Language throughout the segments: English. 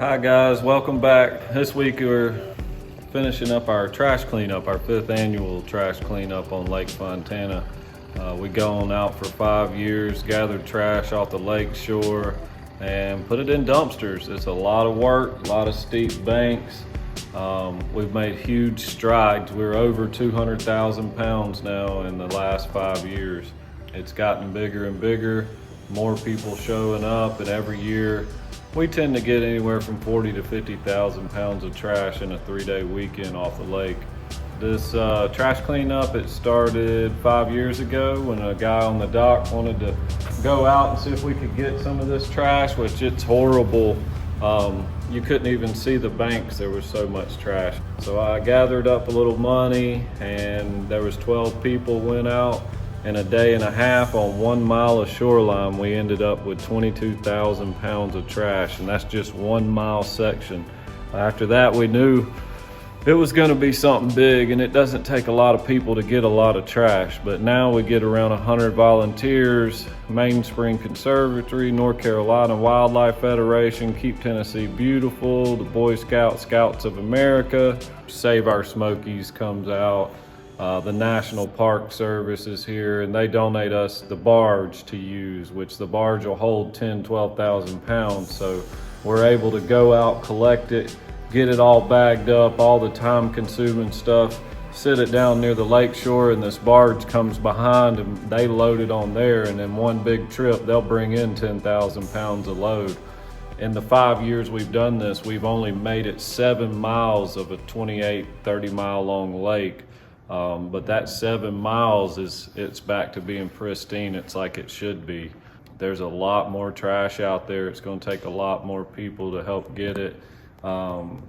Hi guys, welcome back. This week we're finishing up our trash cleanup, our 5th annual trash cleanup on Lake Fontana. We go on out for 5 years, gathered trash off the lake shore and put it in dumpsters. It's a lot of work, a lot of steep banks. We've made huge strides. We're over 200,000 pounds now in the last 5 years. It's gotten bigger and bigger, more people showing up, and every year we tend to get anywhere from 40 to 50,000 pounds of trash in a 3-day weekend off the lake. This trash cleanup, it started 5 years ago when a guy on the dock wanted to go out and see if we could get some of this trash, which it's horrible. You couldn't even see the banks, there was so much trash. So I gathered up a little money and there was 12 people went out. In a day and a half on 1 mile of shoreline, we ended up with 22,000 pounds of trash, and that's just 1 mile section. After that, we knew it was gonna be something big, and it doesn't take a lot of people to get a lot of trash, but now we get around 100 volunteers, Mainspring Conservatory, North Carolina Wildlife Federation, Keep Tennessee Beautiful, the Boy Scouts of America, Save Our Smokies comes out. The National Park Service is here, and they donate us the barge to use, which the barge will hold 12,000 pounds. So we're able to go out, collect it, get it all bagged up, all the time consuming stuff, sit it down near the lake shore, and this barge comes behind and they load it on there. And in one big trip, they'll bring in 10,000 pounds of load. In the 5 years we've done this, we've only made it 7 miles of a 28, 30 mile long lake. But that 7 miles it's back to being pristine. It's like it should be. There's a lot more trash out there. It's going to take a lot more people to help get it.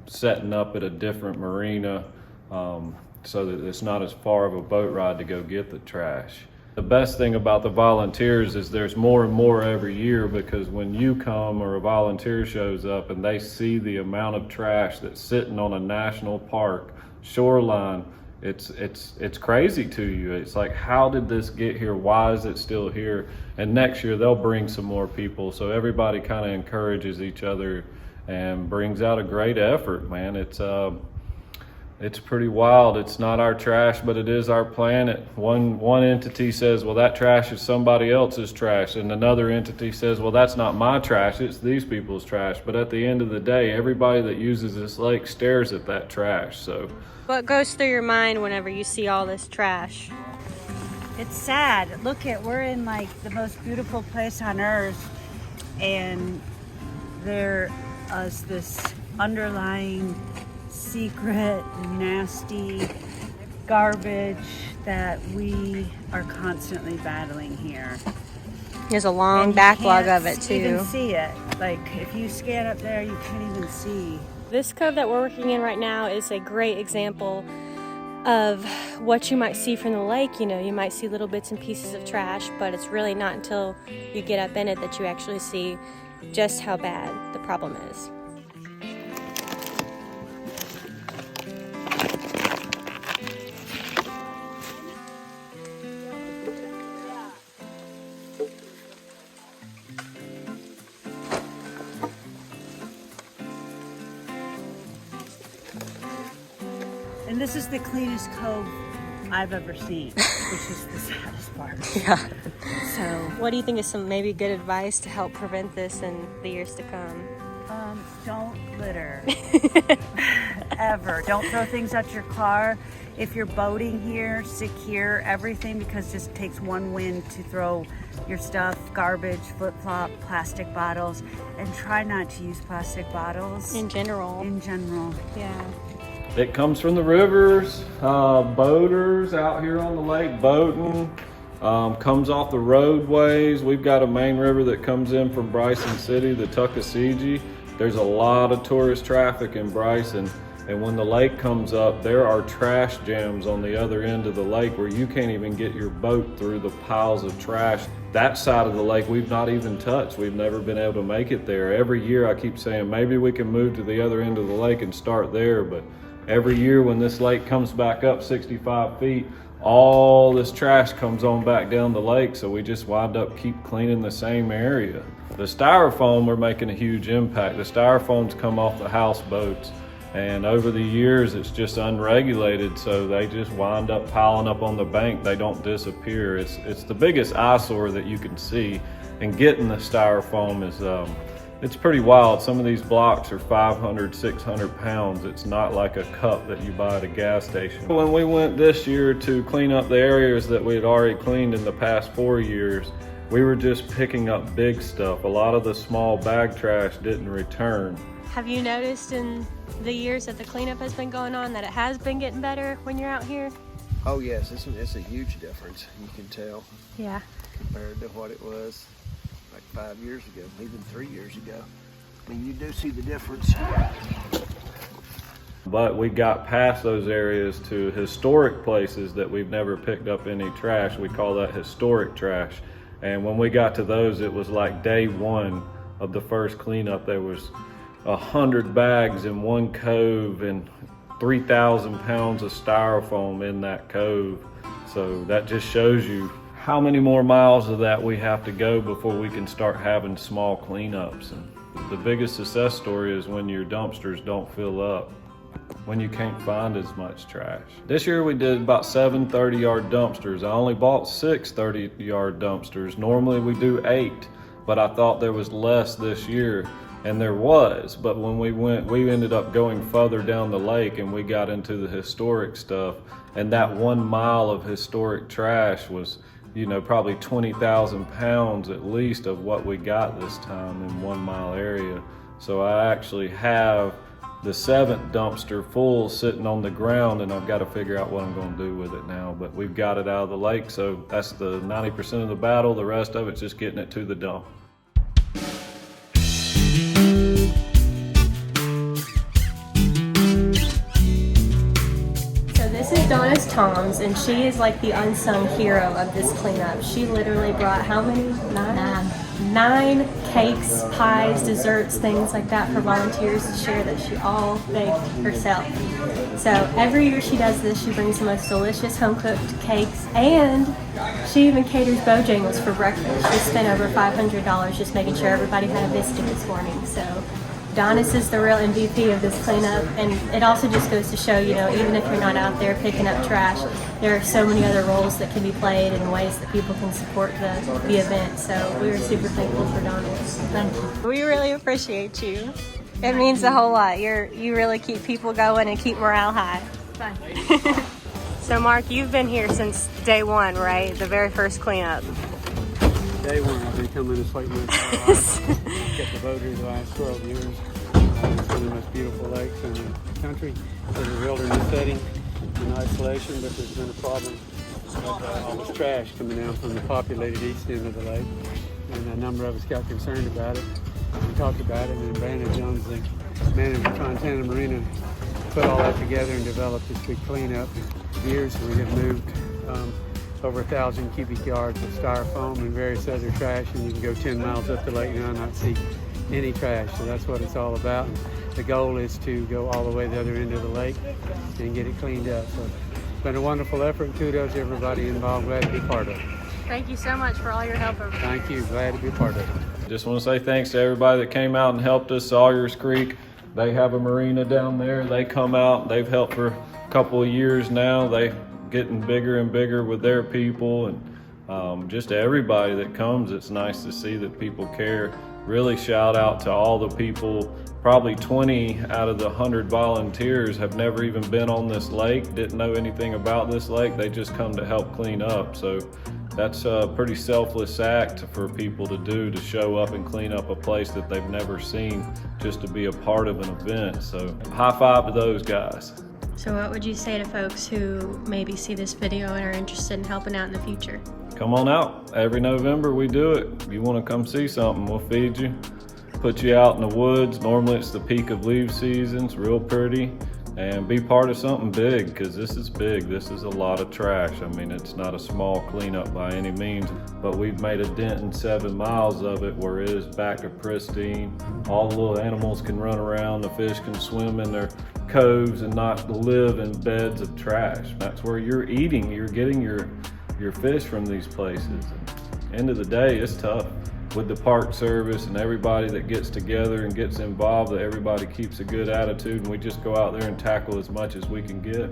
Setting up at a different marina so that it's not as far of a boat ride to go get the trash. The best thing about the volunteers is there's more and more every year, because when you come or a volunteer shows up and they see the amount of trash that's sitting on a national park shoreline, it's crazy to you. It's like, how did this get here? Why is it still here? And next year they'll bring some more people. So everybody kind of encourages each other and brings out a great effort, man. It's pretty wild. It's not our trash, but it is our planet. One entity says, well, that trash is somebody else's trash. And another entity says, well, that's not my trash, it's these people's trash. But at the end of the day, everybody that uses this lake stares at that trash. So what goes through your mind whenever you see all this trash? It's sad. We're in like the most beautiful place on earth, and there is this underlying secret, nasty garbage that we are constantly battling here. There's a long backlog of it too. You can see it. Like if you scan up there, you can't even see. This cove that we're working in right now is a great example of what you might see from the lake. You know, you might see little bits and pieces of trash, but it's really not until you get up in it that you actually see just how bad the problem is. And this is the cleanest cove I've ever seen, which is the saddest part. Yeah. So, what do you think is some maybe good advice to help prevent this in the years to come? don't litter. Ever. Don't throw things out your car. If you're boating here, secure everything, because it just takes one wind to throw your stuff, garbage, flip-flop, plastic bottles, and try not to use plastic bottles. In general. Yeah. it comes from the rivers, boaters out here on the lake boating, comes off the roadways. We've got a main river that comes in from Bryson City, the Tuckasegee. There's a lot of tourist traffic in Bryson, and when the lake comes up, there are trash jams on the other end of the lake where you can't even get your boat through the piles of trash. That side of the lake we've not even touched. We've never been able to make it there. Every year I keep saying maybe we can move to the other end of the lake and start there, but every year when this lake comes back up 65 feet, all this trash comes on back down the lake, so we just wind up keep cleaning the same area. The styrofoam, we're making a huge impact. The styrofoams come off the houseboats, and over the years it's just unregulated, so they just wind up piling up on the bank. They don't disappear. It's the biggest eyesore that you can see, and getting the styrofoam is it's pretty wild. Some of these blocks are 500, 600 pounds. It's not like a cup that you buy at a gas station. When we went this year to clean up the areas that we had already cleaned in the past 4 years, we were just picking up big stuff. A lot of the small bag trash didn't return. Have you noticed in the years that the cleanup has been going on that it has been getting better when you're out here? Oh yes, it's a huge difference. You can tell. Yeah. Compared to what it was like 5 years ago, even 3 years ago. I mean, you do see the difference. But we got past those areas to historic places that we've never picked up any trash. We call that historic trash. And when we got to those, it was like day one of the first cleanup. There was 100 bags in one cove and 3,000 pounds of styrofoam in that cove. So that just shows you how many more miles of that we have to go before we can start having small cleanups. And the biggest success story is when your dumpsters don't fill up, when you can't find as much trash. This year we did about 7 30-yard dumpsters. I only bought 6 30-yard dumpsters. Normally we do 8, but I thought there was less this year, and there was. But when we went, we ended up going further down the lake, and we got into the historic stuff, and that 1 mile of historic trash was, you know, probably 20,000 pounds at least of what we got this time in 1 mile area. So I actually have the 7th dumpster full sitting on the ground, and I've got to figure out what I'm going to do with it now. But we've got it out of the lake, so that's the 90% of the battle. The rest of it's just getting it to the dump. Donna's Tom's, and she is like the unsung hero of this cleanup. She literally brought how many? Nine cakes, pies, desserts, things like that for volunteers to share that she all baked herself. So every year she does this, she brings the most delicious home-cooked cakes, and she even caters Bojangles for breakfast. She spent over $500 just making sure everybody had a biscuit this morning. So Donis is the real MVP of this cleanup, and it also just goes to show, you know, even if you're not out there picking up trash, there are so many other roles that can be played and ways that people can support the event. So we are super thankful for Donis. Thank you. We really appreciate you. It means a whole lot. You really keep people going and keep morale high. Fun. So Mark, you've been here since day one, right? The very first cleanup. Day one, I've been coming this lake my entire life. Kept the boat here the last 12 years. It's one of the most beautiful lakes in the country. It's a wilderness setting in isolation, but there's been a problem with all this trash coming down from the populated east end of the lake. And a number of us got concerned about it. We talked about it, and then Brandon Jones, the manager of Fontana Marina, put all that together and developed this big cleanup. Years we have moved over 1,000 cubic yards of styrofoam and various other trash, and you can go 10 miles up the lake now and not see any trash. So that's what it's all about. And the goal is to go all the way to the other end of the lake and get it cleaned up. So it's been a wonderful effort, and kudos to everybody involved. Glad to be part of it. Thank you so much for all your help. Thank you. Glad to be part of it. Just want to say thanks to everybody that came out and helped us. Sawyers Creek, they have a marina down there. They come out. They've helped for a couple of years now. They getting bigger and bigger with their people, and just everybody that comes. It's nice to see that people care. Really shout out to all the people. Probably 20 out of the 100 volunteers have never even been on this lake, didn't know anything about this lake. They just come to help clean up. So that's a pretty selfless act for people to do, to show up and clean up a place that they've never seen, just to be a part of an event. So high five to those guys. So what would you say to folks who maybe see this video and are interested in helping out in the future? Come on out. Every November we do it. If you want to come see something, we'll feed you, put you out in the woods. Normally it's the peak of leaf season. It's real pretty. And be part of something big, because this is big. This is a lot of trash. I mean, it's not a small cleanup by any means, but we've made a dent in 7 miles of it where it is back to pristine. All the little animals can run around, the fish can swim in their coves and not live in beds of trash. That's where you're eating, you're getting your fish from these places. And end of the day, it's tough. with the park service and everybody that gets together and gets involved, that everybody keeps a good attitude and we just go out there and tackle as much as we can get.